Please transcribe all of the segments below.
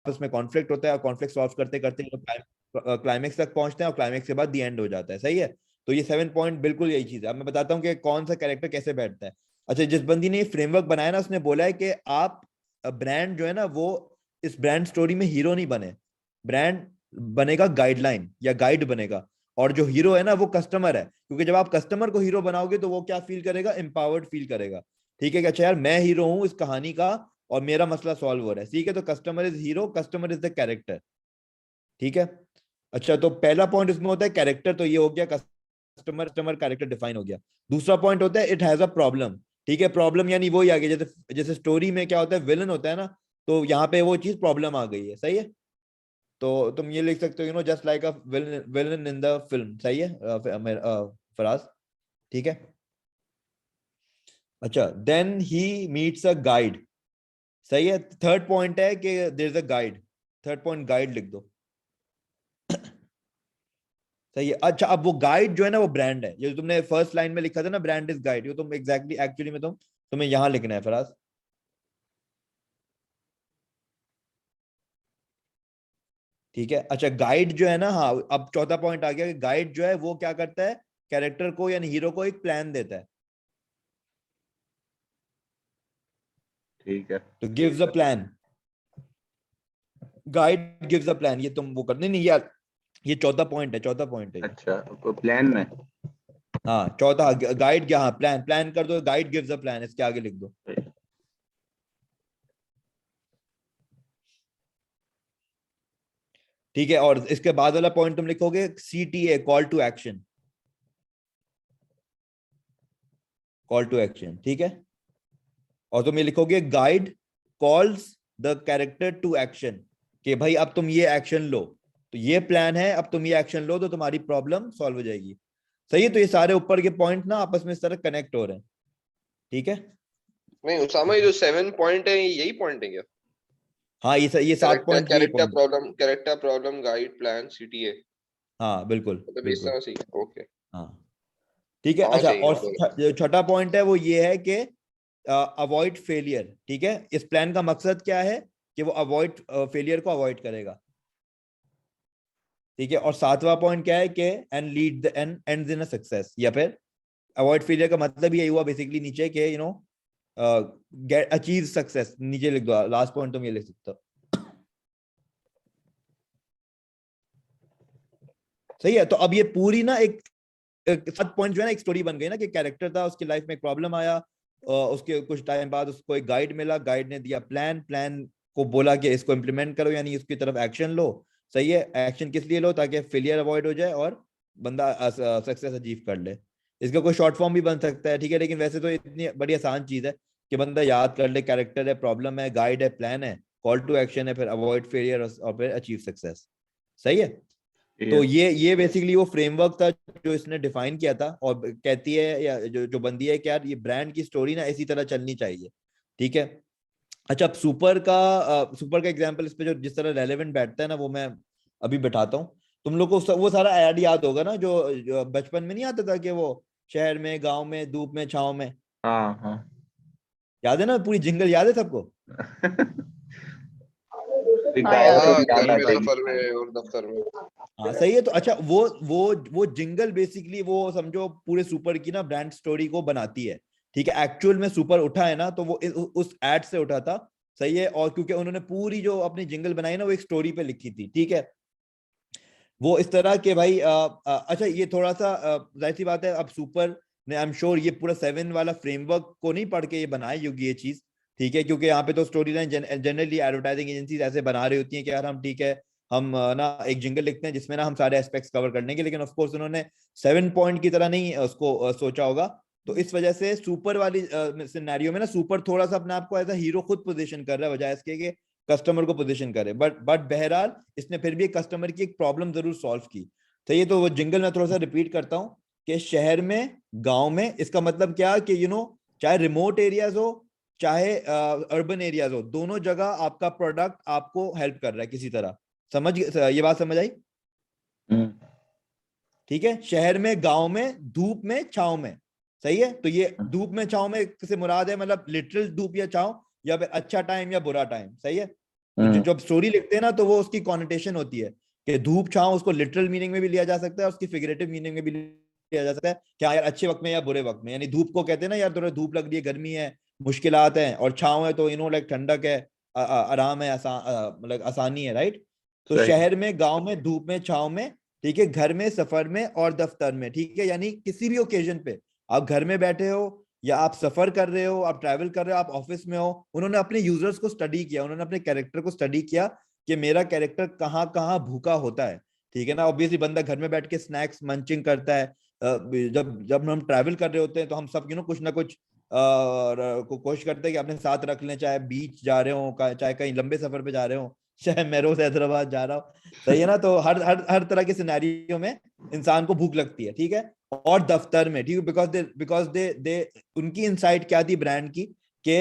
आपस में कॉन्फ्लिक्ट होता है, और कॉन्फ्लिक्ट सॉल्व करते करते क्लाइमेक्स तक पहुंचते हैं, और क्लाइमेक्स के बाद दी एंड हो जाता है। सही है, तो ये 7 पॉइंट बिल्कुल यही चीज है। अब मैं बताता हूँ कि कौन सा कैरेक्टर कैसे बैठता है। अच्छा, जिस बंदी ने ये फ्रेमवर्क बनाया ना, उसने बोला है कि आप ब्रांड जो है ना, वो इस ब्रांड स्टोरी में हीरो नहीं बने, ब्रांड बनेगा गाइडलाइन या गाइड बनेगा, और जो हीरो है ना वो कस्टमर है, क्योंकि जब आप कस्टमर को हीरो बनाओगे तो वो क्या फील करेगा, एम्पावर्ड फील करेगा। ठीक है, कि अच्छा यार मैं हीरो हूं इस कहानी का, और मेरा मसला सॉल्व हो रहा है। ठीक है, तो customer is hero, customer is the character. ठीक है। अच्छा, तो पहला पॉइंट इसमें होता है कैरेक्टर, तो ये हो गया कस्टमर, कस्टमर कैरेक्टर डिफाइन हो गया। दूसरा पॉइंट होता है इट हैज अ प्रॉब्लम। ठीक है, प्रॉब्लम यानी वो ही आ गया, जैसे जैसे स्टोरी में क्या होता है, विलन होता है ना, तो यहाँ पे वो चीज प्रॉब्लम आ गई है। सही है, तो तुम ये लिख सकते हो, just like a villain in the film. सही है फराज? ठीक है। अच्छा, then he meets a guide. सही है, थर्ड पॉइंट है कि there is a guide. Third point guide लिख दो। सही है। अच्छा, अब वो गाइड जो है ना वो ब्रांड है, जो तुमने फर्स्ट लाइन में लिखा था ना, ब्रांड इज गाइड, ये तुम एग्जैक्टली एक्चुअली में तुम्हें यहां लिखना है फराज। ठीक है। अच्छा, गाइड जो है ना, हाँ, अब चौथा पॉइंट आ गया कि गाइड जो है वो क्या करता है, कैरेक्टर को यानी हीरो को एक प्लान देता है। ठीक है। तो gives a plan, guide gives a plan, ये तुम वो करने नहीं यार, ये चौथा पॉइंट है, चौथा पॉइंट है ये। अच्छा, तो प्लान में। हाँ, चौथा गाइड क्या, हाँ, प्लान, प्लान कर दो, गाइड गिव्स अ प्लान, इसके आगे लिख दो। ठीक है, और इसके बाद वाला पॉइंट तुम लिखोगे CTA, call to action, call to action. ठीक है, और तुम ये लिखोगे guide calls the character to action, कि भाई अब तुम ये एक्शन लो, तो ये प्लान है, अब तुम ये एक्शन लो तो तुम्हारी प्रॉब्लम सॉल्व हो जाएगी। सही है, तो ये सारे ऊपर के पॉइंट ना आपस में इस तरह कनेक्ट हो रहे हैं। ठीक है। नहीं उसामा, ये जो 7 पॉइंट है यही पॉइंट है क्या? हाँ, ये 7 कैरेक्टर पॉइंट, यही character point. Problem, character problem, guide, plan, CTA, हाँ, बिल्कुल मतलब इस बिल्कुल। तरह से। ओके, हाँ, ठीक है। हाँ अच्छा, चाहिए और मुझे। जो छठा पॉइंट है वो ये है कि अवॉइड फेलियर। ठीक है, इस प्लान का मकसद क्या है, कि वो अवॉइड फेलियर को अवॉइड करेगा। ठीक है, और सातवां पॉइंट क्या है कि and lead the end ends in a success, या फिर अवॉइड फेलियर का मतलब यही हुआ बेसिकली नीचे कि गेट अचीव सक्सेस, नीचे लिख दो, लास्ट पॉइंट तुम ये लिख सकते हो। सही है, तो अब ये पूरी ना एक 7 पॉइंट जो है ना, एक स्टोरी बन गई ना, कि कैरेक्टर था, उसकी लाइफ में एक प्रॉब्लम आया, उसके कुछ टाइम बाद उसको एक गाइड मिला, गाइड ने दिया प्लान, प्लान को बोला कि इसको इम्प्लीमेंट करो, यानी इसकी तरफ एक्शन लो। सही है, एक्शन किस लिए लो, ताकि फेलियर अवॉइड हो जाए और बंदा सक्सेस अचीव कर ले। इसका कोई शॉर्ट फॉर्म भी बन सकता है। ठीक है, लेकिन वैसे तो इतनी बड़ी आसान चीज है कि बंदा याद कर ले, कैरेक्टर है, प्रॉब्लम है, गाइड है, प्लान है, कॉल टू एक्शन है, फिर अवॉइड फेलियर, और फिर अचीव सक्सेस। सही है, तो ये बेसिकली वो फ्रेमवर्क था जो इसने डिफाइन किया था, और कहती है या जो बंदी है कि यार ये ब्रांड की स्टोरी ना इसी तरह चलनी चाहिए। ठीक है। अच्छा, अब सुपर का एग्जांपल इस पे जो जिस तरह रेलेवेंट बैठता है ना, वो मैं अभी बैठाता हूँ। तुम लोग को वो सारा ऐड याद होगा ना, जो बचपन में नहीं आता था, कि वो शहर में, गांव में, धूप में, छाव में। हाँ हाँ। याद है ना, पूरी जिंगल याद है सबको? एक हाँ यार। डायलॉग हाँ, याद घर आ में, जाएगी। सफर में और दफ्तर में। हाँ, सही है, तो अच्छा वो जिंगल बेसिकली वो समझो पूरे सुपर की ना ब्रांड स्टोरी को बनाती है। ठीक है, एक्चुअल में सुपर उठा है ना, तो वो उस एड से उठा था। सही है, और क्योंकि उन्होंने पूरी जो अपनी जिंगल बनाई ना, वो एक स्टोरी पे लिखी थी। ठीक है, वो इस तरह के भाई अच्छा, ये थोड़ा सा जाहिर सी बात है, अब सुपर ने, आई एम श्योर, ये पूरा 7 वाला फ्रेमवर्क को नहीं पढ़ के ये बनाई होगी ये चीज। ठीक है, क्योंकि यहाँ पे तो story line generally advertising agencies ऐसे बना रही होती हैं कि यार हम, ठीक है, हम ना एक जिंगल लिखते हैं जिसमें ना हम सारे एस्पेक्ट्स कवर कर लेंगे, लेकिन ऑफ कोर्स उन्होंने 7 पॉइंट की तरह नहीं उसको सोचा होगा। तो इस वजह से सुपर वाली सिनेरियो में ना, सुपर थोड़ा सा अपने आप को एज अ हीरो खुद पोजीशन कर रहा है, बजाय इसके कि कस्टमर को पोजीशन करे। बट बहरहाल इसने फिर भी कस्टमर की एक प्रॉब्लम जरूर सॉल्व की। तो ये तो वो जिंगल मैं थोड़ा सा रिपीट करता हूँ, कि शहर में, गांव में, इसका मतलब क्या, कि चाहे रिमोट एरियाज हो, चाहे अर्बन एरियाज हो, दोनों जगह आपका प्रोडक्ट आपको हेल्प कर रहा है किसी तरह। ये बात समझ आई? हम्म। ठीक है, शहर में, गांव में, धूप में, छाव में। सही है, तो ये धूप में, छाव में से मुराद है मतलब लिटरल धूप या छाव, या फिर अच्छा टाइम या बुरा टाइम। सही है, जब स्टोरी लिखते हैं ना तो वो उसकी कॉनिटेशन होती है कि धूप छांव, उसको लिटरल मीनिंग में भी लिया जा सकता है, उसकी फिगरेटिव मीनिंग में भी लिया जा सकता है कि हाँ यार अच्छे वक्त में या बुरे वक्त में। यानी धूप को कहते हैं ना यार थोड़ा धूप लग रही है, गर्मी है, मुश्किलात हैं, और छांव है तो लाइक ठंडक है, आराम है, मतलब आसानी है, राइट। तो सही। शहर में, गांव में, धूप में, छांव में, ठीक है, घर में, सफर में और दफ्तर में, ठीक है, यानी किसी भी ओकेजन पे आप घर में बैठे हो या आप सफर कर रहे हो, आप ट्रैवल कर रहे हो, आप ऑफिस में हो। उन्होंने अपने यूजर्स को स्टडी किया, उन्होंने अपने कैरेक्टर को स्टडी किया कि मेरा कैरेक्टर कहाँ कहाँ भूखा होता है, ठीक है ना। ऑब्वियसली बंदा घर में बैठ के स्नैक्स मंचिंग करता है, जब जब हम ट्रैवल कर रहे होते हैं तो हम सब कुछ ना कुछ कोशिश करते हैं कि अपने साथ रख लें, चाहे बीच जा रहे हो, चाहे कहीं लंबे सफर पे जा रहे हो, चाहे मैं रोज हैदराबाद जा रहा हूँ, सही है ना। तो हर हर हर तरह के सिनेरियो में इंसान को भूख लगती है, ठीक है। और दफ्तर में, ठीक है, बिकॉज दे उनकी इंसाइट क्या थी ब्रांड की कि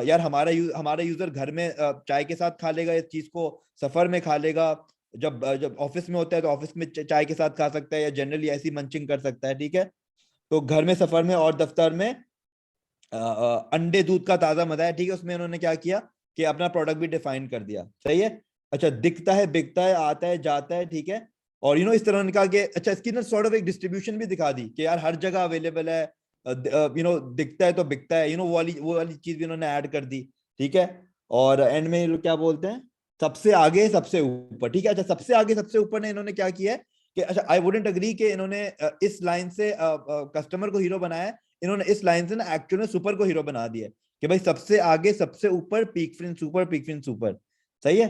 यार हमारा यूजर घर में चाय के साथ खा लेगा इस चीज को, सफर में खा लेगा, जब जब ऑफिस में होता है तो ऑफिस में चाय के साथ खा सकता है या जनरली ऐसी मंचिंग कर सकता है, ठीक है। तो घर में, सफर में और दफ्तर में अंडे दूध का ताजा मजा है, ठीक है। उसमें उन्होंने क्या किया कि अपना प्रोडक्ट भी डिफाइन कर दिया, सही है। अच्छा, दिखता है, बिकता है, आता है, जाता है, ठीक है। और इस तरह उन्होंने कहा कि अच्छा इसकी ना सॉर्ट ऑफ एक डिस्ट्रीब्यूशन भी दिखा दी कि यार हर जगह अवेलेबल है, दिखता है तो बिकता है, वो वाली चीज भी उन्होंने ऐड कर दी, ठीक है। और एंड में ये लोग क्या बोलते हैं, सबसे आगे सबसे ऊपर, ठीक है। अच्छा, सबसे आगे सबसे ऊपर ने इन्होंने क्या किया है कि अच्छा आई वुडेंट अग्री कि इन्होंने इस लाइन से कस्टमर को हीरो बनाया है, इन्होंने इस लाइन से ना एक्चुअल में सुपर को हीरो बना दिया कि भाई सबसे आगे सबसे ऊपर, पीक फिन सुपर, पीक फिन सुपर, सही है।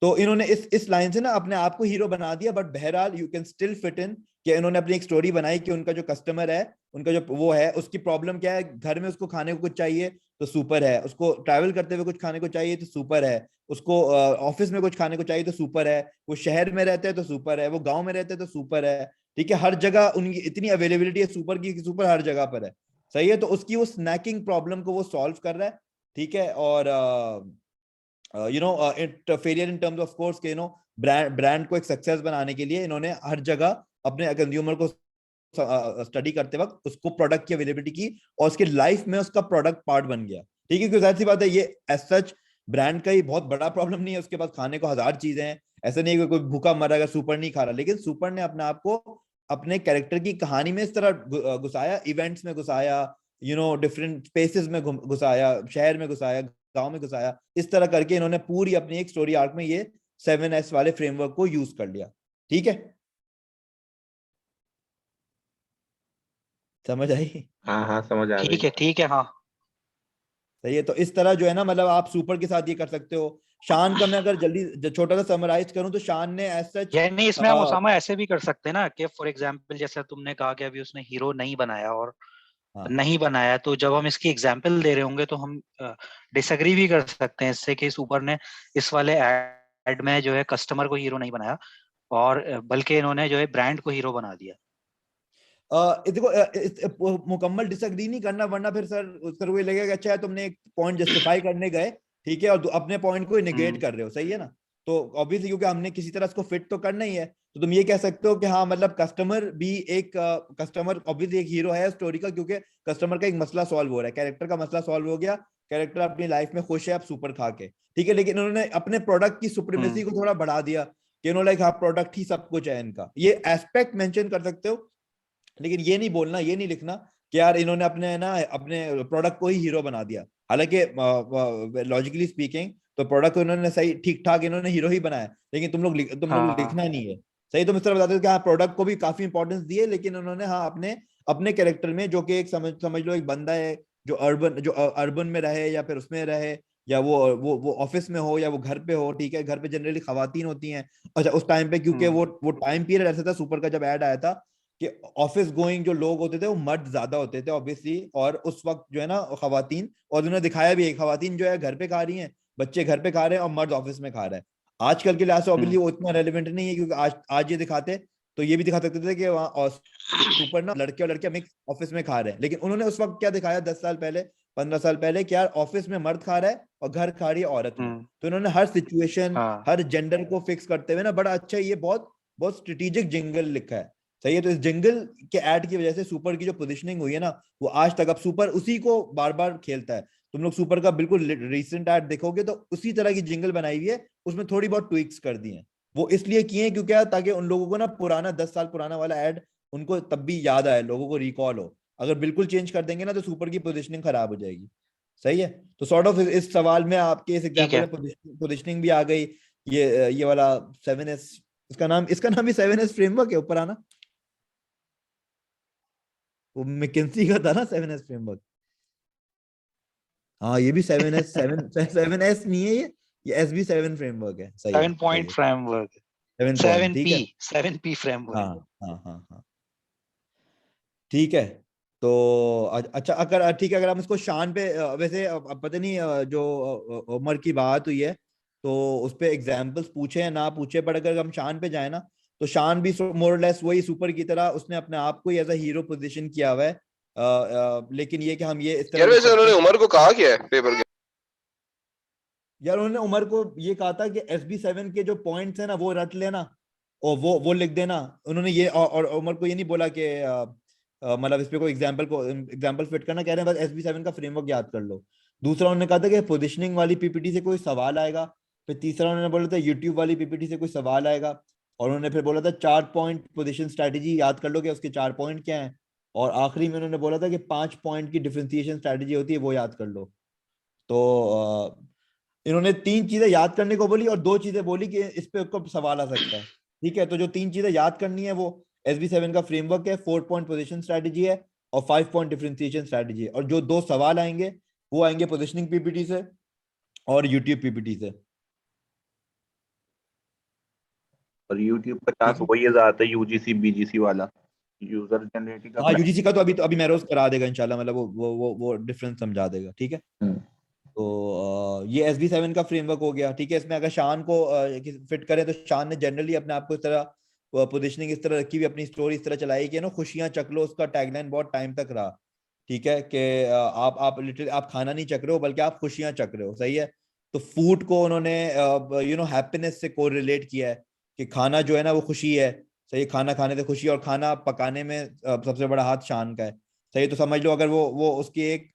तो इन्होंने इस लाइन से ना अपने आप को हीरो बना दिया, बट बहरहाल you can still fit in कि इन्होंने अपनी एक स्टोरी बनाई कि उनका जो कस्टमर है, उनका जो वो है, उसकी प्रॉब्लम क्या है, घर में उसको खाने को कुछ चाहिए तो सुपर है, उसको ट्रैवल करते हुए कुछ खाने को चाहिए तो सुपर है, उसको ऑफिस में कुछ खाने को चाहिए तो सुपर है, वो शहर में रहते हैं तो सुपर है, वो गांव में रहते हैं तो सुपर है, ठीक है। हर जगह उनकी इतनी अवेलेबिलिटी है सुपर की कि सुपर हर जगह पर है, सही है। तो उसकी वो स्नैकिंग प्रॉब्लम को वो सॉल्व कर रहा है, ठीक है। और it failure in terms of course के ब्रांड को एक सक्सेस बनाने के लिए इन्होंने हर जगह अपने कंज्यूमर को स्टडी करते वक्त उसको प्रोडक्ट की अवेलेबिलिटी की, और उसके लाइफ में उसका प्रोडक्ट पार्ट बन गया, ठीक है। क्योंकि जाहिर सी बात है ये एज सच ब्रांड का ही बहुत बड़ा प्रॉब्लम नहीं है, उसके पास खाने को हजार चीजें हैं, ऐसा नहीं है कि कोई भूखा मरा अगर सुपर नहीं खा रहा, लेकिन सुपर ने अपने आप को अपने कैरेक्टर की कहानी में इस तरह घुसाया, इवेंट्स में घुसाया, डिफरेंट स्पेसेस में घुसाया, शहर में घुसाया, गांव में घुसाया, इस तरह करके इन्होंने पूरी अपनी एक स्टोरी आर्क में ये 7S वाले फ्रेमवर्क को यूज कर लिया, ठीक है। समझ आई? हाँ हाँ, समझ आ गई। ठीक है हाँ। सही है। तो इस तरह जो है ना, मतलब आप सुपर के साथ ये कर सकते हो। शान का मैं अगर जल्दी छोटा सा समराइज करूं तो शान ने एज सच, यानी इसमें हम उसामा ऐसे भी कर सकते हैं ना कि फॉर एग्जांपल जैसा तुमने कहा कि अभी उसने हीरो नहीं बनाया और हाँ नहीं बनाया, तो जब हम इसकी एग्जांपल दे रहे होंगे तो हम डिसएग्री भी कर सकते हैं इससे कि सुपर ने इस वाले एड में जो है कस्टमर को हीरो नहीं बनाया और बल्कि इन्होंने जो है ब्रांड को हीरो बना दिया। देखो मुकम्मल डिसएग्री नहीं करना, वरना फिर सर वो लगेगा अच्छा है तुमने एक पॉइंट जस्टिफाई करने गए, ठीक है, और अपने पॉइंट को निगेट कर रहे हो, सही है ना। तो ऑब्वियसली क्योंकि हमने किसी तरह इसको फिट तो करना ही है, तो तुम ये कह सकते हो कि हाँ मतलब कस्टमर भी एक कस्टमर ऑब्वियसली एक हीरो है स्टोरी का, क्योंकि कस्टमर का एक मसला सॉल्व हो रहा है, कैरेक्टर का मसला सॉल्व हो गया, कैरेक्टर अपनी लाइफ में खुश है अब सुपर खा के, ठीक है। लेकिन उन्होंने अपने प्रोडक्ट की सुप्रीमेसी को थोड़ा बढ़ा दिया कि उन्होंने हाँ प्रोडक्ट ही सब कुछ है इनका, ये एस्पेक्ट मेंशन कर सकते हो, लेकिन ये नहीं बोलना, ये नहीं लिखना कि यार इन्होंने अपने प्रोडक्ट को ही हीरो बना दिया। हालांकि लॉजिकली स्पीकिंग तो प्रोडक्ट को इन्होंने सही ठीक ठाक इन्होंने हीरो ही बनाया, लेकिन तुम लोग लिखना नहीं है, सही। तुम इस तरह बताते हो कि हाँ प्रोडक्ट को भी काफी इंपॉर्टेंस दिए, लेकिन उन्होंने हाँ अपने अपने कैरेक्टर में, जो कि एक समझ लो एक बंदा है जो अर्बन में रहे या फिर उसमें रहे, या वो ऑफिस में हो या वो घर पे हो, ठीक है, घर पे जनरली खवातीन होती हैं। अच्छा उस टाइम पे क्योंकि वो टाइम पीरियड ऐसा था सुपर का जब ऐड आया था कि ऑफिस गोइंग जो लोग होते थे वो मर्द ज्यादा होते थे ऑब्वियसली, और उस वक्त जो है ना खवातीन, और उन्होंने दिखाया भी है खवातीन जो है घर पे खा रही हैं, बच्चे घर पे खा रहे हैं और मर्द ऑफिस में खा रहा है। आजकल के लिहाज से ऑब्वियसली वो इतना रेलिवेंट नहीं है, क्योंकि आज ये दिखाते तो ये भी दिखा सकते थे कि वहाँ सुपर ना लड़के और लड़कियां मिक्स ऑफिस में खा रहे हैं, लेकिन उन्होंने उस वक्त क्या दिखाया 10 साल पहले, 15 साल पहले, कि यार ऑफिस में मर्द खा रहा है और घर खा रही है औरत में। तो इन्होंने हर सिचुएशन, हर जेंडर को फिक्स करते हुए ना बड़ा अच्छा ये बहुत बहुत स्ट्रेटेजिक जिंगल लिखा है, सही है। तो इस जिंगल के ऐड की वजह से सुपर की जो पोजीशनिंग हुई है ना, वो आज तक, अब सुपर उसी को बार बार खेलता है। तुम लोग सुपर का बिल्कुल रिसेंट ऐड देखोगे तो उसी तरह की जिंगल बनाई हुई है, उसमें थोड़ी बहुत ट्विक्स कर दी हैं। वो इसलिए किए हैं क्योंकि ताकि उन लोगों को ना पुराना 10 साल पुराना वाला ऐड उनको तब भी याद आए, लोगों को रिकॉल हो। अगर बिल्कुल चेंज कर देंगे ना तो सुपर की पोजीशनिंग खराब हो जाएगी। सही है। तो सॉर्ट ऑफ इस सवाल में आपके इस ठीक एग्जांपल है। में पोजीशनिंग भी आ गई। ये वाला 7S, इसका नाम भी 7S फ्रेमवर्क है ऊपर आना। वो मैकेंजी का था ना 7S फ्रेमवर्क। हाँ ये भी 7S नहीं है ये SB7 फ्रेमवर्क है। सही है 7 सही पॉइंट है। फ्रेमवर्क, 7 पॉइंट, ठीक 7P, है। 7P framework. हाँ हाँ हाँ हाँ, ठीक है। तो अच्छा अगर ठीक है, अगर हम इसको शान पे वैसे अब पता नहीं जो उमर की बात हुई है तो उस पे एग्जाम्पल्स पूछे या ना पूछे, पर अगर हम शान पे जाए ना तो शान भी मोर लेस वही सुपर की तरह उसने अपने आप को एज अ हीरो पोजीशन किया हुआ है। लेकिन ये कि हम ये इस तरह यार देख वैसे सकते उन्होंने हैं। उमर को कहा क्या है पेपर के? यार उन्होंने उमर को ये कहा था कि SB7 के जो पॉइंट्स है ना वो रट लेना और वो लिख देना। उन्होंने ये और उमर को ये नहीं बोला कि मतलब इस पे कोई एग्जांपल फिट करना, कह रहे हैं बस SB7 का फ्रेमवर्क याद कर लो। दूसरा उन्होंने कहा था कि पोजीशनिंग वाली PPT से कोई सवाल आएगा। फिर तीसरा उन्होंने बोला था यूट्यूब वाली PPT से कोई सवाल आएगा। और उन्होंने फिर बोला था 4 पॉइंट पोजीशन स्ट्रैटेजी याद कर लो कि उसके 4 पॉइंट क्या है। और आखिरी में उन्होंने बोला था कि 5 पॉइंट की डिफरेंशिएशन स्ट्रैटेजी होती है वो याद कर लो। तो इन्होंने 3 चीजें याद करने को बोली और 2 चीजें बोली कि इस पे आपको सवाल आ सकता है। ठीक है, तो जो 3 चीजें याद करनी है वो SB7 का फ्रेमवर्क है, 4 पॉइंट पोजीशन स्ट्रैटेजी है और 5 पॉइंट डिफरेंशिएशन स्ट्रैटेजी है। और जो 2 सवाल आएंगे वो आएंगे पोजीशनिंग PPT से और यूट्यूब PPT से। और यूट्यूब का ठीक टास्क है। वही आता है UGC BGC वाला, यूजर जनरेटेड का हाँ ब्रांड। UGC का तो अभी मेरोज करा देगा इंशाल्लाह, मतलब वो डिफरेंस समझा देगा। ठीक है। तो ये SB7 का फ्रेमवर्क हो गया। ठीक है, इसमें अगर शान को फिट करें तो शान ने जनरली अपने आप को इस तरह पोजीशनिंग इस तरह रखी हुई, अपनी स्टोरी इस तरह चलाई कि ना खुशियां चक लो, उसका टैगलाइन बहुत टाइम तक रहा। ठीक है कि आप लिटरली आप खाना नहीं चक रहे हो बल्कि आप खुशियां चक रहे हो। सही है। तो फूड को उन्होंने हैप्पीनेस से को रिलेट किया है कि खाना जो है ना वो खुशी है। सही है, खाना खाने से खुशी, और खाना पकाने में सबसे बड़ा हाथ शान का है। सही है, तो समझ लो अगर वो उसकी एक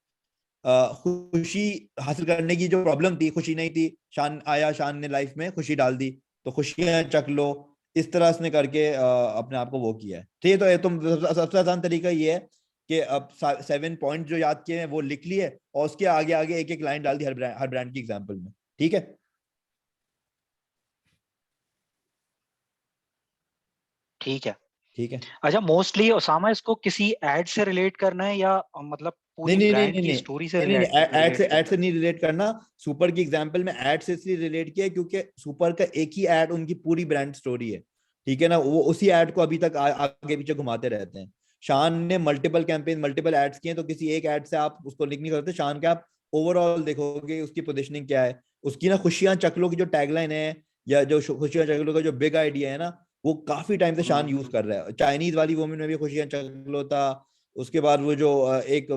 खुशी हासिल करने की जो प्रॉब्लम थी, खुशी नहीं थी, शान आया, शान ने लाइफ में खुशी डाल दी, तो खुशियां चख लो। इस तरह उसने करके अपने आप को वो किया है। ठीक है, तो ये तुम सबसे आसान तरीका ये है कि अब 7 पॉइंट जो याद किए हैं वो लिख लिए और उसके आगे आगे एक एक लाइन डाल दी हर ब्रांड की एग्जाम्पल में। ठीक है। ठीक है। ठीक है। अच्छा, मोस्टली ओसामा इसको किसी एड से रिलेट करना है या मतलब नहीं पूरी नहीं नहीं ब्रांड नहीं की नहीं स्टोरी से नहीं नहीं रिलेट ऐड करना से है? नहीं रिलेट करना। सुपर की एग्जांपल में ऐड से इसलिए रिलेट किया है क्योंकि सुपर का एक ही ऐड उनकी पूरी ब्रांड स्टोरी है। ठीक है ना, वो उसी ऐड को अभी तक आगे पीछे घुमाते रहते हैं। शान ने मल्टीपल कैंपेन मल्टीपल एड्स किए, तो किसी एक ऐड से आप उसको लिंक नहीं करते। शान के आप ओवरऑल देखोगे उसकी पोजिशनिंग क्या है, उसकी ना खुशियां चकलो की जो टैगलाइन है या जो खुशियां चकलो का जो बिग आइडिया है ना, वो काफी टाइम से शान यूज कर रहा है। चाइनीज वाली वुमेन में भी खुशियां चकलो था। उसके बाद वो जो एक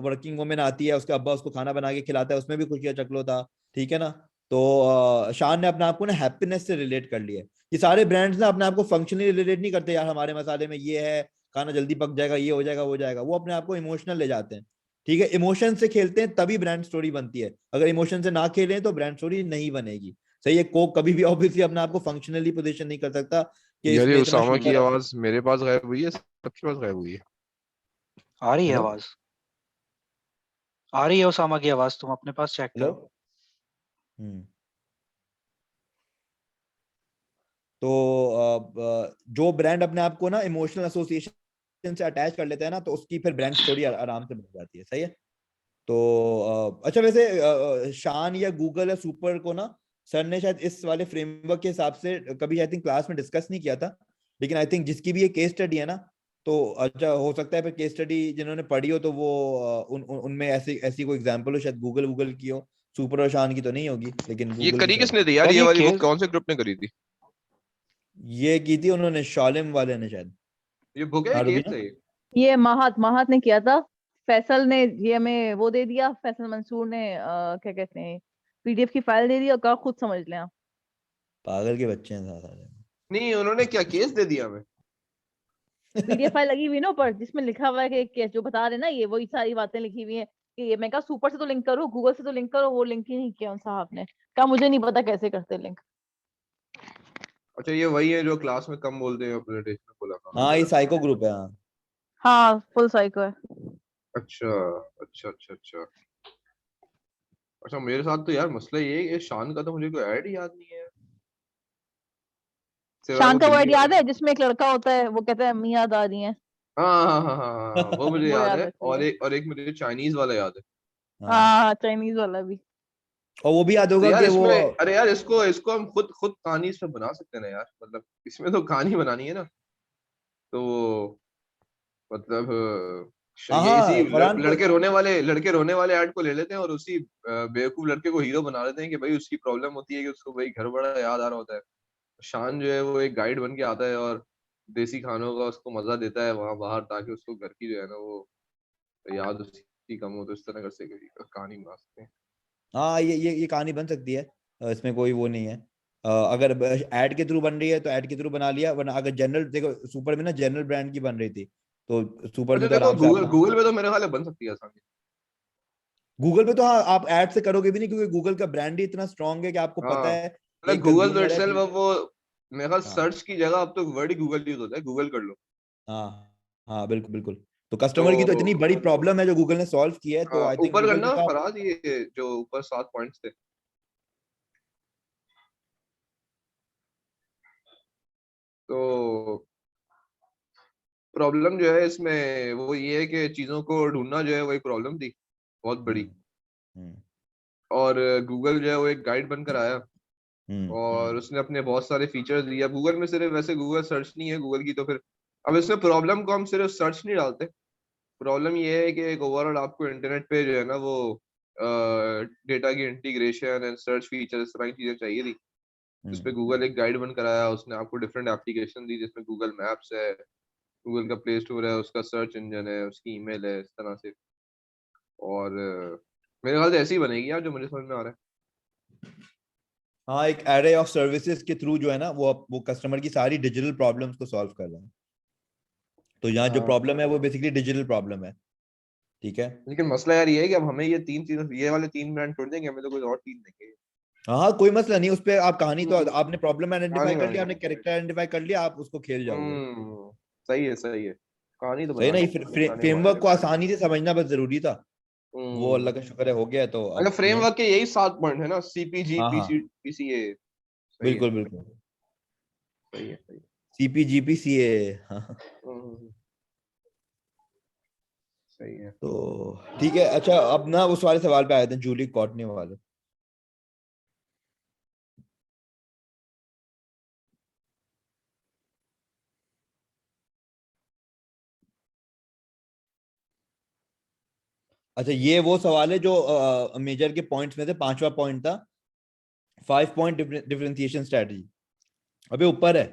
वर्किंग वुमेन आती है, उसके अब्बा उसको खाना बना के खिलाता है, उसमें भी खुशियां चकलो था। ठीक है ना। तो शान ने अपने आप को ना हैप्पीनेस से रिलेट कर लिया है। ये सारे ब्रांड्स ना अपने आप को फंक्शनली रिलेट नहीं करते, यार हमारे मसाले में ये है, खाना जल्दी पक जाएगा, ये हो जाएगा, वो हो जाएगा। वो अपने आप को इमोशनल ले जाते हैं। ठीक है, इमोशन से खेलते हैं तभी ब्रांड स्टोरी बनती है। अगर इमोशन से ना खेलें तो ब्रांड स्टोरी नहीं बनेगी। सही है, कोक कभी भी ऑब्वियसली अपने आप को फंक्शनली पोजीशन नहीं कर सकता कि यार ये इसमें इतना उसामा की शुगर है। आवाज मेरे पास गायब हुई है, सबके पास गायब हुई है। आ रही है हेलो आवाज? आ रही है ओसामा की आवाज, तुम अपने पास चेक हेलो। करो। तो जो ब्रांड अपने आप को ना इमोशनल एसोसिएशन से अटैच कर लेता है ना, तो उसकी फिर ब्रांड स्टोरी आराम से बन जाती है। सही है। तो अच्छा वैसे शान या गूगल या सुपर को ना सर ने शायद इस वाले फ्रेमवर्क के हिसाब से कभी आई थिंक क्लास में डिस्कस नहीं किया था। लेकिन आई थिंक जिसकी भी ये केस स्टडी है ना, तो अच्छा हो सकता है फिर केस स्टडी जिन्होंने पढ़ी हो तो वो उनमें ऐसी ऐसी कोई एग्जांपल हो, शायद गूगल की हो। सुपर और शान की तो नहीं होगी, लेकिन ये गूगल की करी शायद किसने हो। थी यार? सर ये ये वाली बुक केस, कौन से ग्रुप ने करी थी? ये की थी उन्होंने शालिम वाले ने शायद। ये बुक है हाँ केस रुबीना। है? ये महात ने किया था। फैसल ने ये हमें वो दे दिया, फैसल मंसूर ने क्या कहते हैं, PDF की फाइल दे दी और कहा खुद समझ लें आप। पागल के बच्चे हैं सारे। नहीं, उन्होंने क्या केस दे दिया हमें? PDF फाइल लगी हुई है ना ऊपर, जिसमें लिखा हुआ है कि जो बता रहे हैं ना, ये वही सारी बातें लिखी हुई हैं कि मैं कहा सुपर से तो लिंक करो, गूगल से तो लिंक करो, वो लिंक ही नहीं किया उन साहब ने, कहा मुझे नहीं पता कैसे करते लिंक। अच्छा ये वही है जो क्लास में कम बोलते हैं, प्रेजेंटेशन में बोला था। हाँ ये साइको ग्रुप है। हाँ हाँ फुल साइको है। अच्छा अच्छा अच्छा अच्छा अच्छा। मेरे साथ तो यार मसला ये है, ये शान का तो मुझे कोई ऐड ही याद नहीं है। सिवाय शान वो का वर्ड दिल्ली याद वाला। है जिसमें एक लड़का होता है, वो कहता है अम्मी याद आ रही है। हाँ हाँ हाँ हाँ हाँ हाँ, वो मुझे वो याद याद है। रखो ये। और एक मुझे चाइनीज वाला याद है। हाँ हाँ चाइनीज वाला भी। और वो भी याद तो होगा यार कि वो इसमें, अरे यार इसको इसको हम खुद खुद कहानी इसमें बना सकते हैं ना यार, मतलब इसमें तो कहानी बनानी है ना। तो मतलब हाँ ये इसी हाँ फरहान को लड़के रोने वाले ऐड को ले लेते हैं और उसी बेवकूफ लड़के को हीरो बना लेते हैं कि भाई उसकी प्रॉब्लम होती है कि उसको भाई घर बड़ा याद आ रहा होता है। शान जो है वो एक गाइड बन के आता है और देसी खानों का उसको मजा देता है वहां बाहर, ताकि उसको घर की जो है ना वो याद उसकी कम हो। तो इस तरह कर से कहानी बना सकते हैं। हाँ ये कहानी बन सकती है। इसमें कोई वो नहीं है। अगर ऐड के थ्रू बन रही है तो ऐड के थ्रू बना लिया, वरना अगर जनरल देखो सुपर में ना जनरल ब्रांड की बन रही थी, तो सुपर अच्छा में तो देखो आराम से गूगल आप गूगल पे तो मेरे ख्याल है बन सकती है आसानी से। गूगल पे तो हाँ आप ऐड से करोगे भी नहीं, क्योंकि गूगल का ब्रांड ही इतना स्ट्रांग है कि आपको पता हाँ है मतलब एक गूगल तो कंज्यूमर है। इटसेल्फ वो मेरे ख्याल हाँ सर्च की जगह अब तो वर्ड ही गूगल यूज होता है, गूगल कर लो। हाँ हाँ बिल्कुल बिल्कुल। तो कस्टमर की तो इतनी तो बड़ी प्रॉब्लम है जो गूगल ने सॉल्व की है, तो हाँ आई थिंक ऊपर गूगल पे करना तो आप फराज, ये जो ऊपर 7 पॉइंट्स थे। तो प्रॉब्लम जो है इसमें वो ये है कि चीजों को ढूंढना जो है वही प्रॉब्लम थी बहुत बड़ी। हम्म हम्म और गूगल जो है वो एक गाइड बनकर आया और हम्म उसने अपने बहुत सारे फीचर्स दिए। अब गूगल में सिर्फ वैसे गूगल सर्च नहीं है गूगल की, तो फिर अब इसमें प्रॉब्लम को हम सिर्फ सर्च नहीं डालते। प्रॉब्लम ये है कि एक ओवरऑल आपको इंटरनेट पे जो है ना वो डेटा की इंटीग्रेशन एंड सर्च फीचर इस तरह की चीजें चाहिए थी, जिसपे हम्म। गूगल एक गाइड बनकर आया। उसने आपको डिफरेंट एप्लीकेशन दी, जिसमें गूगल मैप्स है, गूगल का प्ले स्टोर है, उसका सर्च इंजन है, उसकी ईमेल है, इस तरह से। और मेरे ख्याल से ऐसी ही बनेगी यार, जो मुझे समझ में आ रहा है। हाँ एक एरे ऑफ सर्विसेज के थ्रू जो है ना वो कस्टमर की सारी डिजिटल प्रॉब्लम्स को सॉल्व कर रहा है। तो यहाँ जो हाँ प्रॉब्लम है वो बेसिकली डिजिटल प्रॉब्लम है। ठीक है। लेकिन मसला यार ये है कि अब हमें ये तीन चीजें, ये वाले 3 ब्रांड छोड़ देंगे, हमें तो कोई और 3 देंगे। हाँ हाँ कोई मसला नहीं, उस पे आप कहानी तो आपने प्रॉब्लम आइडेंटिफाई कहानी कर लिया, बनानी आपने है। कैरेक्टर आइडेंटिफाई कर लिया, आप उसको खेल जाओगे। सही है सही है। कहानी तो सही बनानी नहीं, है, फिर कहानी फ्रेमवर्क बनाएंगे। को आसानी से समझना बस जरूरी था। वो अल्लाह का हम्म शुक्र है हो गया, तो अच्छा अब ये फ्रेमवर्क के यही 7 पॉइंट है ना, सीपीजी हाँ हाँ पीसीए। सही है बिल्कुल बिल्कुल। सही है सही है। CPGPCA। हाँ हम्म, सही है। तो ठीक है। अच्छा अब ना उस वाले सवाल पे आए थे, जूली कॉटनी वाले। अच्छा ये वो सवाल है जो मेजर के पॉइंट्स में से पांचवा पॉइंट था, 5 पॉइंट डिफरेंशिएशन स्ट्रेटजी। अबे ऊपर है,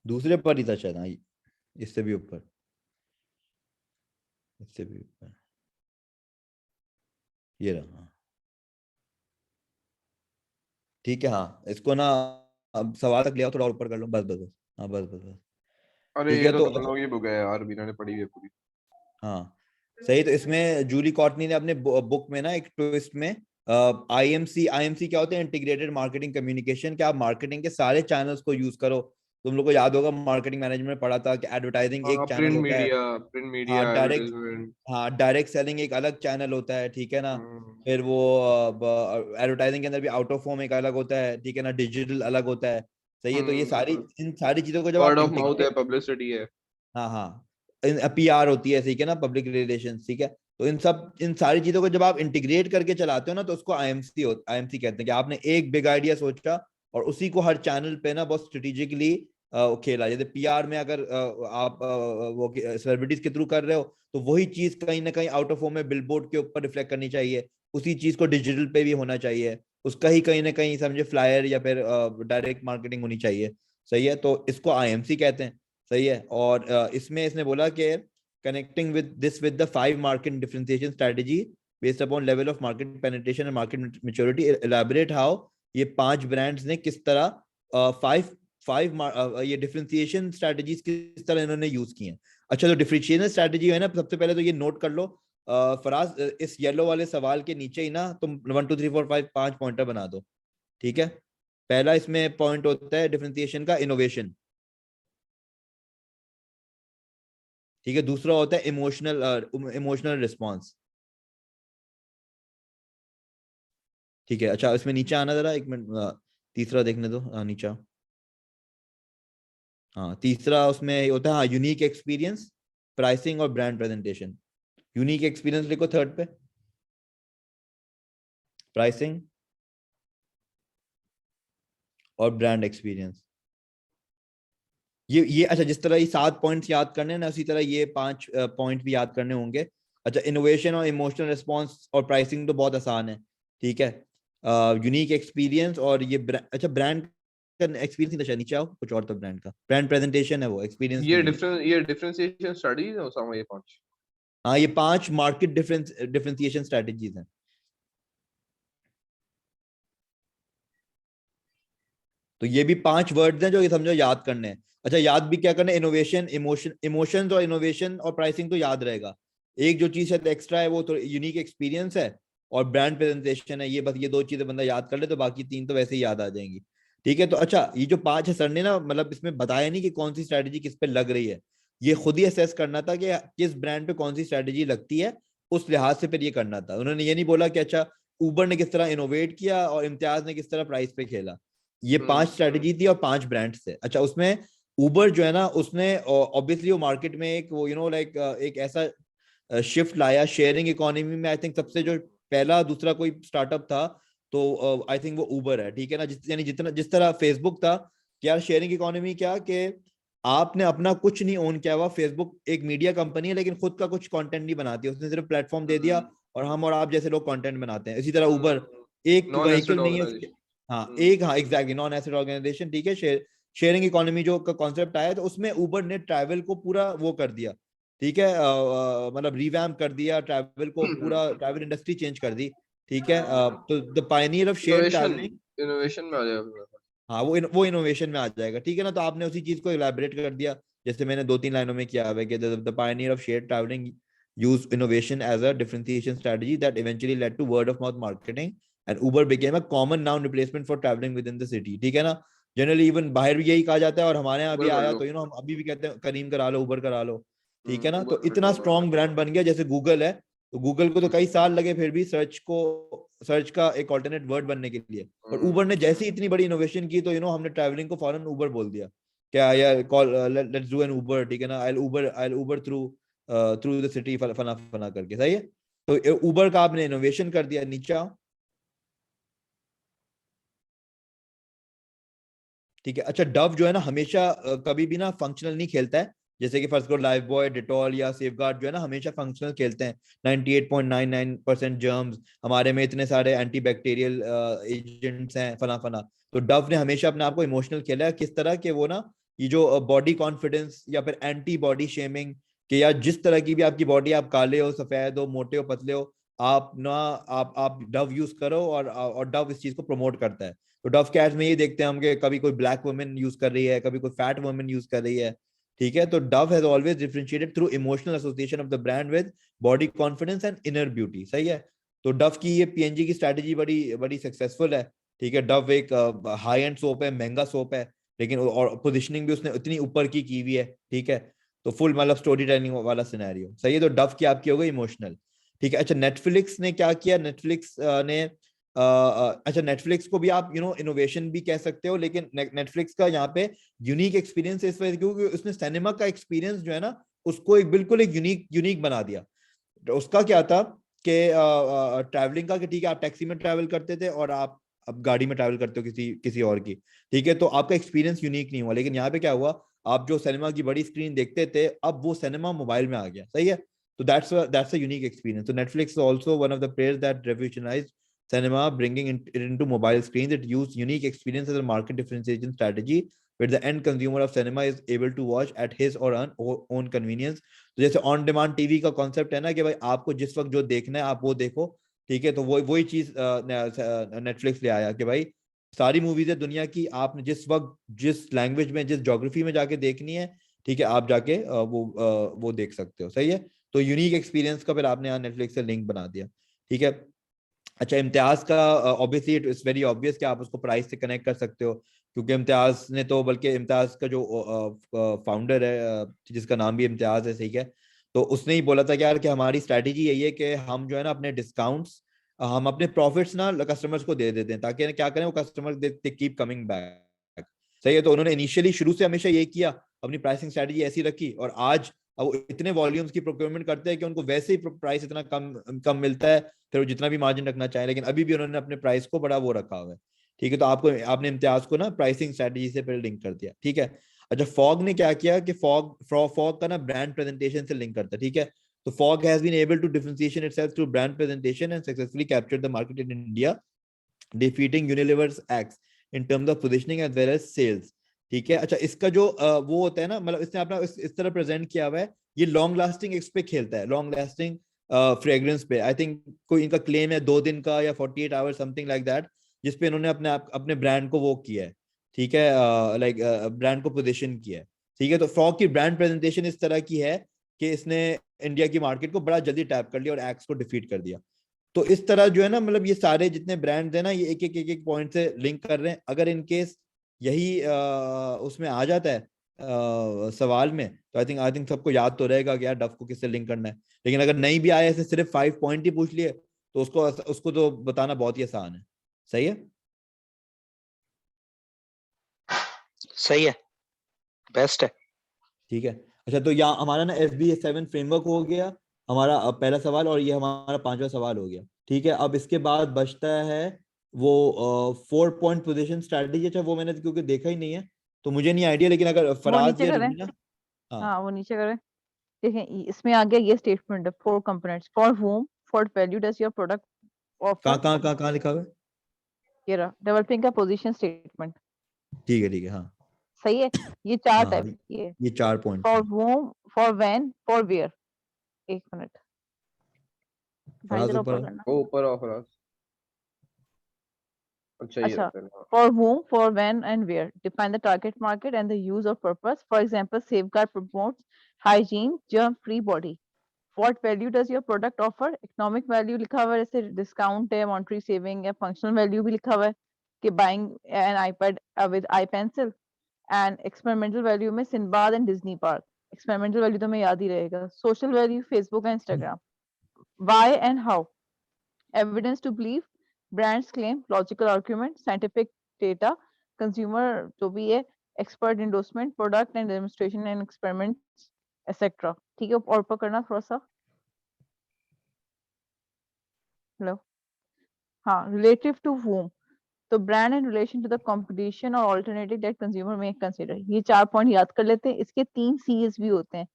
दूसरे पर ही था शायद। हाँ इससे भी ऊपर, इससे भी ऊपर, ये रहा। हाँ, ठीक है। हाँ इसको ना अब सवाल तक ले आओ, थोड़ा और ऊपर कर लो, बस बस बस। हाँ बस बस बस। अरे ठीक ये है तो तो दोनों की बुक है यार, बिना ने पढ़ी हुई है पूरी। हाँ सही। तो इसमें जूली कॉटनी ने अपने बुक में ना एक ट्विस्ट में आईएमसी क्या होते हैं, इंटीग्रेटेड मार्केटिंग कम्युनिकेशन, क्या आप मार्केटिंग के सारे चैनल्स को यूज करो। तुम लोग को याद होगा मार्केटिंग मैनेजमेंट में पढ़ा था कि एडवर्टाइजिंग हाँ एक चैनल होता है। प्रिंट हाँ मीडिया डायरेक्ट, एडवर्टाइजमेंट। हाँ डायरेक्ट सेलिंग एक अलग चैनल होता है, ठीक है ना। फिर वो एडवर्टाइजिंग के अंदर भी आउट ऑफ होम एक अलग होता है, ठीक है ना, डिजिटल अलग होता है। सही है। तो ये सारी इन सारी चीजों को जब आप वर्ड ऑफ माउथ है, इंटीग्रेट, पब्लिसिटी है। हाँ हाँ PR होती है, ठीक है ना, पब्लिक रिलेशन, ठीक है। तो इन सारी चीजों को जब आप इंटीग्रेट करके चलाते हो ना, तो उसको आईएमसी कहते हैं। कि आपने एक बिग आइडिया सोचा और उसी को हर चैनल पे ना बहुत स्ट्रेटेजिकली खेला। जैसे PR में अगर आप वो सेलिब्रिटीज के थ्रू कर रहे हो, तो वही चीज कहीं ना कहीं आउट ऑफ होम में बिलबोर्ड के ऊपर रिफ्लेक्ट करनी चाहिए। उसी चीज को डिजिटल पे भी होना चाहिए, उसका ही कहीं ना कहीं समझे फ्लायर या फिर डायरेक्ट मार्केटिंग होनी चाहिए। सही है। तो इसको आईएमसी कहते हैं। सही है। और इसमें इसने बोला कि connecting with the 5 market differentiation strategy based upon level of market penetration and market maturity, elaborate how ये 5 ब्रांड्स ने किस तरह 5 ये डिफरेंशिएशन स्ट्रेटजीज किस तरह इन्होंने यूज की हैं। अच्छा, तो डिफरेंशिएशन स्ट्रेटजी है ना, सबसे पहले तो ये नोट कर लो फराज, इस येलो वाले सवाल के नीचे ही ना तुम 1 2 3 4 5 5 पॉइंटर बना दो, ठीक है। पहला इसमें पॉइंट होता है डिफरेंशिएशन का इनोवेशन, ठीक है। दूसरा होता है इमोशनल रिस्पॉन्स, ठीक है। अच्छा, इसमें नीचे आना जरा, एक मिनट, तीसरा देखने दो, नीचे। हाँ, तीसरा उसमें होता है, हाँ, यूनिक एक्सपीरियंस, प्राइसिंग और ब्रांड प्रेजेंटेशन। यूनिक एक्सपीरियंस लिखो थर्ड पे, प्राइसिंग और ब्रांड एक्सपीरियंस। ये अच्छा, जिस तरह ये 7 पॉइंट्स याद करने ना, उसी तरह ये 5 पॉइंट भी याद करने होंगे। अच्छा, इनोवेशन और इमोशनल रिस्पॉन्स और प्राइसिंग तो बहुत आसान है, ठीक है। यूनिक एक्सपीरियंस और ये अच्छा, ब्रांड का एक्सपीरियंस नहीं था, नीचे आओ, कुछ और तो ब्रांड का ब्रांड प्रेजेंटेशन है, वो एक्सपीरियंस ये नहीं है। ये डिफरेंशिएशन स्टडीज है उसामा, ये 5। हाँ, ये 5 मार्केट डिफरेंशिएशन स्ट्रेटजीज हैं। तो ये भी 5 वर्ड्स हैं जो ये समझो याद करने हैं। अच्छा, याद भी क्या करना है, इनोवेशन, इमोशंस और इनोवेशन और प्राइसिंग तो याद रहेगा। एक जो चीज शायद एक्स्ट्रा है वो तो यूनिक एक्सपीरियंस है और ब्रांड प्रेजेंटेशन है। ये बस ये 2 चीजें बंदा याद कर ले तो बाकी 3 तो वैसे ही याद आ जाएंगी, ठीक है। तो अच्छा, ये जो 5 है, सर ने ना मतलब इसमें बताया नहीं कि कौन सी स्ट्रैटेजी किस पे लग रही है, ये खुद ही असेस करना था कि किस ब्रांड पे कौन सी स्ट्रैटेजी लगती है, उस लिहाज से फिर ये करना था। उन्होंने ये नहीं बोला कि अच्छा उबर ने किस तरह इनोवेट किया और इम्तियाज ने किस तरह प्राइस पे खेला। ये 5 स्ट्रेटजी थी और 5 ब्रांड्स थे। अच्छा, उसमें उबर जो है ना, उसने ऑब्वियसली वो मार्केट में एक वो लाइक एक ऐसा शिफ्ट लाया शेयरिंग इकोनॉमी में। आई थिंक सबसे जो पहला दूसरा कोई स्टार्टअप था तो आई थिंक वो उबर है, ठीक है ना। यानी जिस तरह फेसबुक था कि यार शेयरिंग इकोनॉमी क्या कि आपने अपना कुछ नहीं ओन किया हुआ, फेसबुक एक मीडिया कंपनी है लेकिन खुद का कुछ कंटेंट नहीं बनाती, उसने सिर्फ प्लेटफॉर्म दे दिया और हम और आप जैसे लोग कंटेंट बनाते हैं। इसी तरह उबर एक व्हीकल नहीं है, हाँ एग्जैक्टली नॉन एसेट ऑर्गेनाइजेशन, ठीक है। शेयरिंग इकोनॉमी जो का कॉन्सेप्ट आया तो उसमें उबर ने ट्रैवल को पूरा वो कर दिया, ठीक है, मतलब रिवैम्प कर दिया ट्रैवल को, पूरा ट्रैवल इंडस्ट्री चेंज कर दी, ठीक है। तो the Pioneer of share travelling, innovation में आ जाएगा। हाँ वो इनोवेशन में आ जाएगा, ठीक है ना। तो आपने उसी चीज को इलैबोरेट कर दिया जैसे मैंने 2-3 लाइनों में किया है कि the Pioneer of share travelling use innovation as a differentiation strategy that eventually led to word of mouth marketing and Uber became a common noun replacement for traveling within the city, ठीक है ना। Generally even बाहर भी यही कहा जाता है और हमारे यहाँ भी आया तो हम अभी भी कहते हैं करीम करा लो, उबर करा लो, ठीक है ना। तो इतना स्ट्रॉन्ग ब्रांड बन गया, जैसे गूगल है तो गूगल को तो कई साल लगे फिर भी सर्च का एक ऑल्टरनेट वर्ड बनने के लिए, और उबर ने जैसे इतनी बड़ी इनोवेशन की तो हमने ट्रैवलिंग को फौरन उबर बोल दिया, क्या यार कॉल लेट्स डू एन उबर, ठीक है ना, आई उबर थ्रू द सिटी फना फना करके, सही है। तो उबर का आपने इनोवेशन कर दिया। नीचे आओ, ठीक है। अच्छा, डव जो है ना हमेशा कभी भी ना फंक्शनल नहीं खेलता है, जैसे कि फर्स्ट करो लाइफ बॉय, डिटॉल या सेफगार्ड जो है ना हमेशा फंक्शनल खेलते हैं। 98.99% जर्म्स, हमारे में इतने सारे एंटी बैक्टीरियल एजेंट्स हैं, फना फना। तो डव ने हमेशा अपने आप को इमोशनल खेला है, किस तरह के वो ना ये जो बॉडी कॉन्फिडेंस या फिर एंटी बॉडी शेमिंग कि यार जिस तरह की भी आपकी बॉडी, आप काले हो, सफेद हो, मोटे हो, पतले हो, आप ना आप डव यूज करो, और डव इस चीज को प्रमोट करता है। तो डव के एड्स में ये देखते हैं हम कि कभी कोई ब्लैक वुमेन यूज कर रही है, कभी कोई फैट वुमेन यूज कर रही है, ठीक है। तो Dove has always differentiated through emotional association of the brand with body confidence and inner beauty, सही है। तो डव की ये पीएनजी की स्ट्रैटेजी बड़ी बड़ी सक्सेसफुल है, ठीक है। डव एक हाई एंड सोप है, महंगा सोप है, लेकिन और पोजिशनिंग भी उसने इतनी ऊपर की हुई है, ठीक है। तो फुल मतलब स्टोरी टेलिंग वाला सिनेरियो, सही है। तो डव की आपकी हो गई इमोशनल, ठीक है। अच्छा, नेटफ्लिक्स ने क्या किया, नेटफ्लिक्स ने अच्छा नेटफ्लिक्स को भी आप इनोवेशन भी कह सकते हो, लेकिन नेटफ्लिक्स का यहाँ पे यूनिक एक्सपीरियंस इस वजह क्योंकि उसने सिनेमा का एक्सपीरियंस जो है ना उसको बिल्कुल एक यूनिक बना दिया। तो उसका क्या था कि ट्रैवलिंग का, कि ठीक है आप टैक्सी में ट्रैवल करते थे और आप अब गाड़ी में ट्रैवल करते हो किसी और की, ठीक है, तो आपका एक्सपीरियंस यूनिक नहीं हुआ। लेकिन यहाँ पे क्या हुआ, आप जो सिनेमा की बड़ी स्क्रीन देखते थे अब वो सिनेमा मोबाइल में आ गया, सही है। तो दैट्स अ यूनिक एक्सपीरियंस। तो Netflix also one of the players that revolutionized cinema, bringing it into mobile screens. It used unique experience as a market differentiation strategy where the end consumer of cinema is able to watch at his or own convenience. तो जैसे on demand TV का concept है ना कि भाई आपको जिस वक्त जो देखना है आप वो देखो, ठीक है। तो वही चीज नेटफ्लिक्स ले आया कि भाई सारी मूवीज है दुनिया की, आपने जिस वक्त जिस लैंग्वेज में जिस ज्योग्राफी में जाके देखनी है, ठीक है, आप जाके वो देख सकते हो। सही है, तो यूनिक एक्सपीरियंस का फिर आपने यहाँ नेटफ्लिक्स से लिंक बना दिया, ठीक है। अच्छा, इम्तियाज का ऑब्वियसली इट्स वेरी ऑब्वियस कि आप उसको प्राइस से कनेक्ट कर सकते हो, क्योंकि इम्तियाज ने तो, बल्कि इम्तियाज का जो फाउंडर है जिसका नाम भी इम्तियाज है, सही है, तो उसने ही बोला था कि यार कि हमारी स्ट्रैटेजी यही है कि हम जो है ना अपने डिस्काउंट्स, हम अपने प्रॉफिट्स ना कस्टमर्स को दे देते हैं, ताकि क्या करें वो customer they keep coming back. सही है, तो उन्होंने इनिशियली शुरू से हमेशा ये किया, अपनी प्राइसिंग स्ट्रैटेजी ऐसी रखी, और आज अब वो इतने वॉल्यूम्स की प्रोक्योरमेंट करते हैं कि उनको वैसे ही प्राइस इतना कम कम मिलता है, फिर वो जितना भी मार्जिन रखना चाहे, लेकिन अभी भी उन्होंने अपने प्राइस को बड़ा वो रखा हुआ है। ठीक है, तो आपने इम्तियाज को ना प्राइसिंग स्ट्रेटजी से फिर लिंक कर दिया, ठीक है। अच्छा, फॉग ने क्या किया कि फॉग का ना ब्रांड प्रेजेंटेशन से लिंक करता है, ठीक है। तो Fogg has been able to differentiate itself through brand presentation and successfully captured the market in India, defeating Unilever's acts in terms of positioning as well as sales। ठीक है। अच्छा, इसका जो वो होता है ना, मतलब इसने अपना इस तरह प्रेजेंट किया हुआ है, ये लॉन्ग लास्टिंग इस पे खेलता है, लॉन्ग लास्टिंग फ्रेग्रेंस पे। आई थिंक कोई इनका क्लेम है 2 दिन का या 48 आवर्स समथिंग लाइक दैट, जिसपे इन्होंने अपने ब्रांड को वो किया है, ठीक है, लाइक ब्रांड को पोजिशन किया है। ठीक है, तो फॉग की ब्रांड प्रेजेंटेशन इस तरह की है कि इसने इंडिया की मार्केट को बड़ा जल्दी टैप कर लिया और एक्स को डिफीट कर दिया। तो इस तरह जो है ना, मतलब ये सारे जितने ब्रांड्स हैं ना, ये एक पॉइंट से लिंक कर रहे हैं। अगर इन केस यही उसमें आ जाता है सवाल में, तो आई थिंक सबको याद तो रहेगा कि यार डफ को किससे लिंक करना है। लेकिन अगर नहीं भी आया, ऐसे सिर्फ 5 पॉइंट ही पूछ लिए, तो उसको तो बताना बहुत ही आसान है। सही है, सही है, बेस्ट है। ठीक है। अच्छा, तो यहाँ हमारा ना SB7 फ्रेमवर्क हो गया हमारा पहला सवाल, और ये हमारा 5वां सवाल हो गया। ठीक है, अब इसके बाद बचता है वो 4 पॉइंट पोजीशन स्ट्रैटेजी। अच्छा, वो मैंने क्योंकि देखा ही नहीं है, तो मुझे नहीं आइडिया, लेकिन अगर वो फराज नीचे या करें। रुबीना। हाँ, हाँ, वो नीचे करें। देखें, इसमें आ गया ये स्टेटमेंट है, 4 components for whom, what value does your product offer। कहाँ लिखा हुआ है? ये रहा डेवलपिंग का पोजीशन स्टेटमेंट। ठीक है, हाँ सही है, ये 4 हाँ, टाइप की है। ये 4 पॉइंट्स फॉर हैं। whom, for when, for where. एक मिनट भाई, फराज जरा ऊपर ऊपर आओ। करना। वो ऊपर ऑफर। अच्छा ये अच्छा, होता है हाँ। for whom, for when and where, define the target market and the use of purpose, for example safeguard promotes hygiene germ free body। what value does your product offer, economic value लिखा हुआ है, जैसे discount है, monetary saving है, functional value भी लिखा हुआ है कि buying an iPad with iPencil, and experimental value में सिनबाद and Disney Park। experimental value तो हमें याद ही रहेगा। social value Facebook and Instagram। why and how, evidence to believe, brands claim, logical argument, scientific data, consumer जो भी है, expert endorsement, product and demonstration and experiments, etc। ठीक है, और पकड़ना थोड़ा सा। हेलो, हाँ, relative to whom, तो brand in relation to the competition or alternative that consumer may consider। ये 4 पॉइंट याद कर लेते हैं। इसके 3 C's भी होते हैं।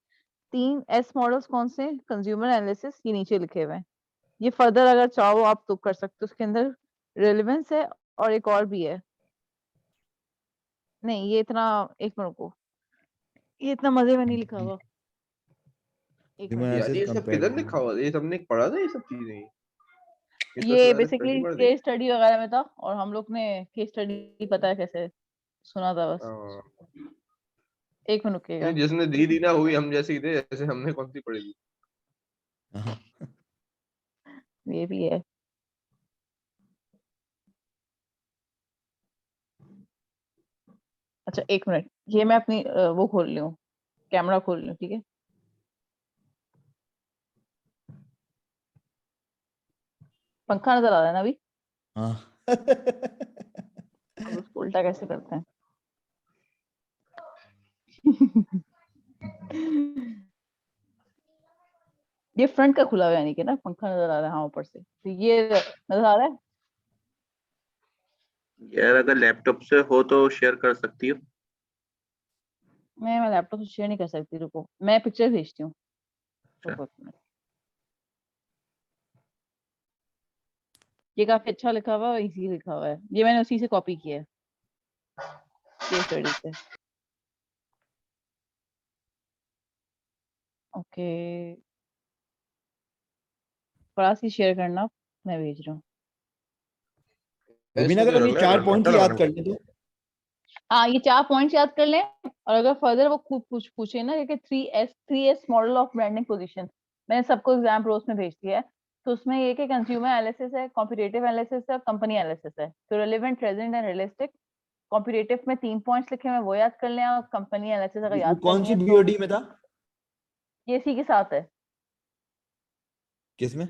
3 S मॉडल्स कौन से? कंज्यूमर एनालिसिस, ये नीचे लिखे हुए हैं। ये फर्दर अगर चाहो आप तो कर सकते हो, उसके अंदर रेलेवेंस है, और एक और भी है। नहीं, ये इतना, एक मिनट को, ये इतना मजे में नहीं लिखा हुआ। एक मिनट, यार ये सब किधर लिखा हुआ है? ये सबने पढ़ा था ये सब चीजें? ये तो ये मैंने बेसिकली पहली बार देखा। केस स्टडी वगैरह में था, और हम लोग ने केस स्टडी पता है कैसे सुना था बस। हाँ। एक मिनट रुकिएगा। नहीं, जिसने दी दी ना हुई हम जैसे ही थे, जैसे हमने कौन सी पढ़ी थी। ये भी है। अच्छा, एक मिनट, ये मैं अपनी वो खोल ली हूँ, कैमरा खोल ली हूँ, ठीक है। पंखा नजर आ रहा है ना अभी? हाँ। अब उसको उल्टा कैसे करते हैं? ये फ्रंट का खुला हुआ है, यानी कि ना पंखा नजर आ रहा है, हाँ ऊपर से, तो ये नजर आ रहा है। यार अगर लैपटॉप से हो तो शेयर कर सकती हो। मैं लैपटॉप से शेयर नहीं कर सकती, रुको मैं पिक्चर भेजती हूँ। रुको एक मिनट। ये काफी अच्छा लिखा हुआ है, इजी लिखा हुआ है, ये मैंने उसी से कॉपी किया है, केस स्टडी से। ओके, थोड़ा सी शेयर करना, मैं भेज रहा हूँ। रुबीना अगर अभी 4 पॉइंट याद कर ले तो हाँ, ये 4 पॉइंट्स याद कर लें। और अगर फर्दर वो पूछे ना कि 3S model of branding position, मैंने सबको एग्जाम प्रोस में भेज दिया है। तो उसमें ये कि कंज्यूमर एनालिसिस है, कॉम्पिटिटिव एनालिसिस है, कंपनी एनालिसिस है। तो relevant, present and realistic. Competitive में 3 पॉइंट्स लिखे हुए हैं, वो याद कर लें। और कंपनी एनालिसिस अगर वो याद कौन करनी सी है तो बीओडी में था, ये इसी के साथ है, किसमें?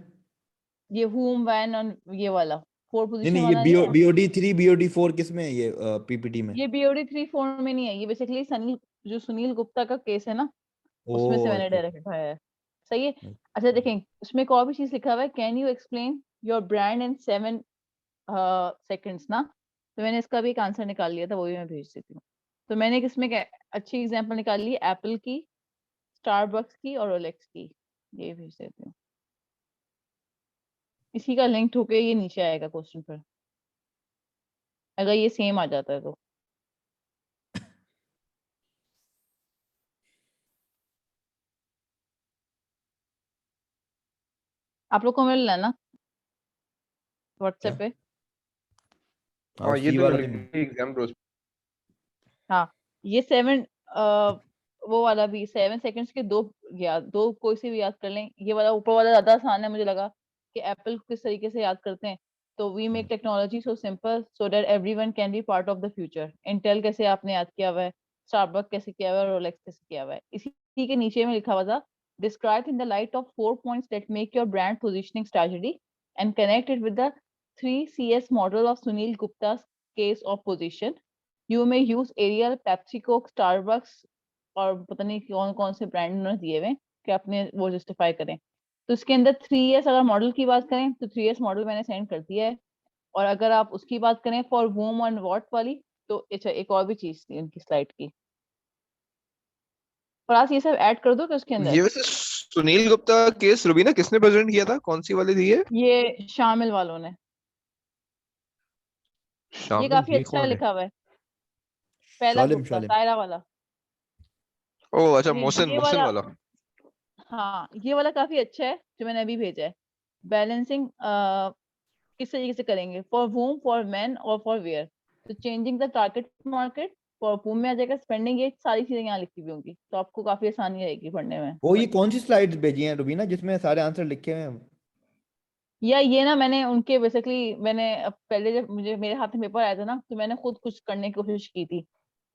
ये whom, when और ये वाला 4 नहीं पोजीशन नहीं, वाला नहीं ये है। बीओडी 3 बीओडी 4 किसमें है ये पीपीटी में? ये BOD 3-4 में नहीं है, ये बेसिकली सुनील गुप्ता का केस है ना, उसमें से ओ मैंने अच्छा डायरेक्ट उठाया है। सही है। अच्छा देखें, उसमें एक और भी चीज लिखा हुआ है, can you explain your brand in 7 seconds ना। तो मैंने इसका भी एक आंसर निकाल लिया था, वो भी मैं भेज देती हूँ। तो मैंने एक इसमें अच्छी एग्जांपल निकाल ली, एप्पल की, स्टारबक्स की और रोलेक्स की। ये भेज देती हूँ, इसी का लिंक होके ये नीचे आएगा क्वेश्चन पर, अगर ये सेम आ जाता है तो। आप लोग को मिल रहा है ना व्हाट्सएप पे? हाँ, ये सी तो वाला मिल भी गई एग्जाम प्रोस। हाँ, ये 7 वो वाला भी 7 सेकंड्स के दो कोई से भी याद कर लें। ये वाला ऊपर वाला ज्यादा आसान है, मुझे लगा कि एप्पल को किस तरीके से याद करते हैं। तो we make technology so simple so that everyone can be part of the future. Intel कैसे आपने याद किया हुआ है, स्टारबक्स कैसे किया हुआ है, रोलेक्स कैसे किया हुआ है। इसी के नीचे में लिखा हुआ था, describe in the light of 4 points that make your brand positioning strategy and connect it with the 3CS model of Sunil Gupta case of position. You may use Ariel, PepsiCo, Starbucks और पता नहीं कौन कौन से ब्रांड उन्होंने दिए हुए कि अपने वो जस्टिफाई करें। तो इसके अंदर 3S अगर मॉडल की बात करें तो 3S मॉडल मैंने सेंड कर दिया है। और अगर आप उसकी बात करें फॉर वूम एंड व्हाट वाली, तो अच्छा एक और भी चीज थी उनकी स्लाइड की, और आज ये सब ऐड कर दो कि उसके अंदर। ये वैसे सुनील गुप्ता केस रुबीना किसने प्रेजेंट किया था, कौन सी वाली थी ये? ये शामिल वालों ने, ये शामिल, काफी ये अच्छा कौन है? लिखा हुआ है, पहला शालिम गुप्ता शालिम तायरा वाला। ओ अच्छा, ये मोहसिन ये मोहसिन वाला, वाला। हाँ ये वाला काफी अच्छा है जो मैंने अभी भेजा है। बैलेंसिंग किस तरीके से करेंगे, फॉर वूम, फॉर मैन और फॉर वेयर। तो changing the target market, for women में आ जाएगा स्पेंडिंग, ये सारी चीजें यहाँ लिखी हुई होंगी, तो आपको काफी आसानी रहेगी पढ़ने में। वो ये कौन सी स्लाइड्स भेजी हैं रुबीना जिसमें सारे आंसर लिखे हुए हैं? या ये ना मैंने उनके बेसिकली मैंने पहले जब मुझे मेरे हाथ में पेपर आया था ना, तो मैंने खुद कुछ करने की कोशिश की थी,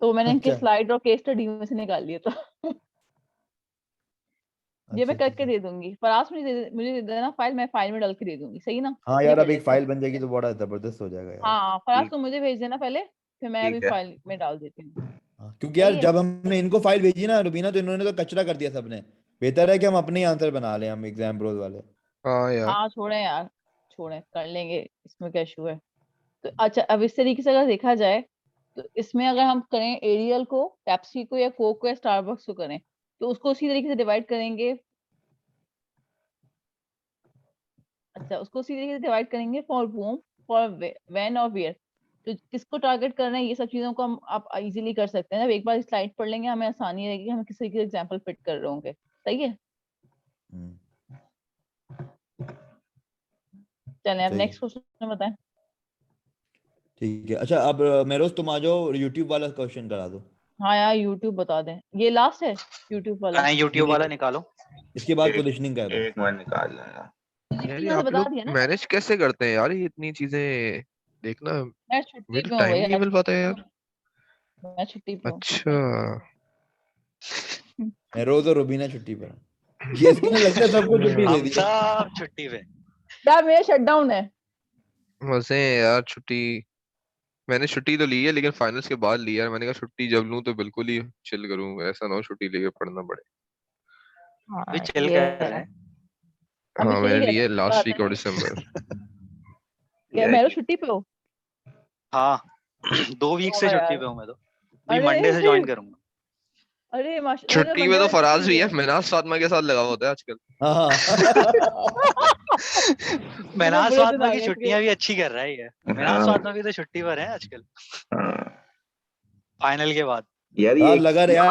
तो मैंने इनके अच्छा स्लाइड और केस स्टडी में से निकाल लिया था। ये अच्छा मैं करके अच्छा। दे दूंगी, फराज मुझे दे देना फाइल, मैं फाइल में डाल के दे दूंगी, सही ना? हाँ ये यार, कर अब एक लेते हैं। फाइल बन जाएगी तो बड़ा जबरदस्त हो जाएगा यार। हाँ, फराज ठीक को मुझे भेज देना पहले, फिर मैं अभी ठीक है। फाइल में डाल देती हूँ। हाँ, क्योंकि यार सही है। जब हमने इनको फाइल भेजी ना रुबीना, तो इन्होंने तो कचरा कर दिया सबने। बेहतर है कि हम अपने ही आंसर बना लें, हम एग्जाम प्रोज वाले। हाँ यार, हाँ छोड़े यार, छोड़े, कर लेंगे, इसमें क्या इशू है। तो अच्छा, अब इस तरीके से अगर देखा जाए तो इसमें अगर हम करें एरियल को, पेप्सी को या कोक को या स्टारबक्स को करें, तो उसको उसी तरीके से डिवाइड करेंगे। अच्छा, उसको उसी तरीके से डिवाइड करेंगे फॉर वूम, फॉर व्हेन और वेयर। तो किसको टारगेट करना है, ये सब चीजों को हम आप इजीली कर सकते हैं। जब एक बार स्लाइड पढ़ लेंगे हमें आसानी रहेगी, हम किसी के एग्जांपल फिट कर रहे होंगे। सही है। हम्म, चलें अब सही है। नेक्स्ट क्वेश्चन बताएं। ठीक है, अच्छा अब मेरोज तुम आ जाओ, यूट्यूब वाला क्वेश्चन करा दो। हाँ यार, यूट्यूब बता दें, ये लास्ट है यूट्यूब वाला। कहाँ यूट्यूब वाला निकालो। इसके बाद एक पोजिशनिंग का है बस। एक मिनट निकाल लेना। यार ये ये यहाँ से आप बता लोग दिया ना, मैनेज कैसे करते हैं यार, ये इतनी चीजें देखना, मैं छुट्टी मुझे तो पे हूँ टाइम भाई ही नहीं आज, मिल पाता है यार। मैं छुट्टी पे हूँ। अच्छा। मेरोज और रुबीना छुट्टी पर हैं। जीएसके ने लगता है सबको छुट्टी दे हम दी है। सब छुट्टी पे। यार मेरा शटडाउन है। मजे हैं यार छुट्टी। मैंने छुट्टी तो ली है लेकिन फाइनल्स के बाद ली है यार। मैंने कहा छुट्टी जब लूं तो बिल्कुल ही चिल करूं, ऐसा ना हो छुट्टी लेके पढ़ना पड़े। अभी हाँ चिल ये कर रहे है, हैं। अभी हाँ चिल मैंने कर ली रहे है हैं, लास्ट बात है वीक ऑफ नहीं। दिसंबर। क्या मैं छुट्टी पे हूँ? हाँ 2 वीक से वाह छुट्टी यार, पे हूँ मैं तो। अभी अरे मंडे से ज्वाइन करूंगा। अरे माशा छुट्टी में मंडे तो वाली फराज छुट्टी भी है। है, मिनाज फातिमा के साथ लगा हुआ होता है आजकल। हाँ बड़े महनाज बुरे दिन फातिमा आ की गए इसके। छुट्टियां भी अच्छी कर रहा है ये। महनाज फातिमा भी तो छुट्टी पर है आजकल, हाँ। फाइनल के बाद। यार यार ये लगा रहे यार।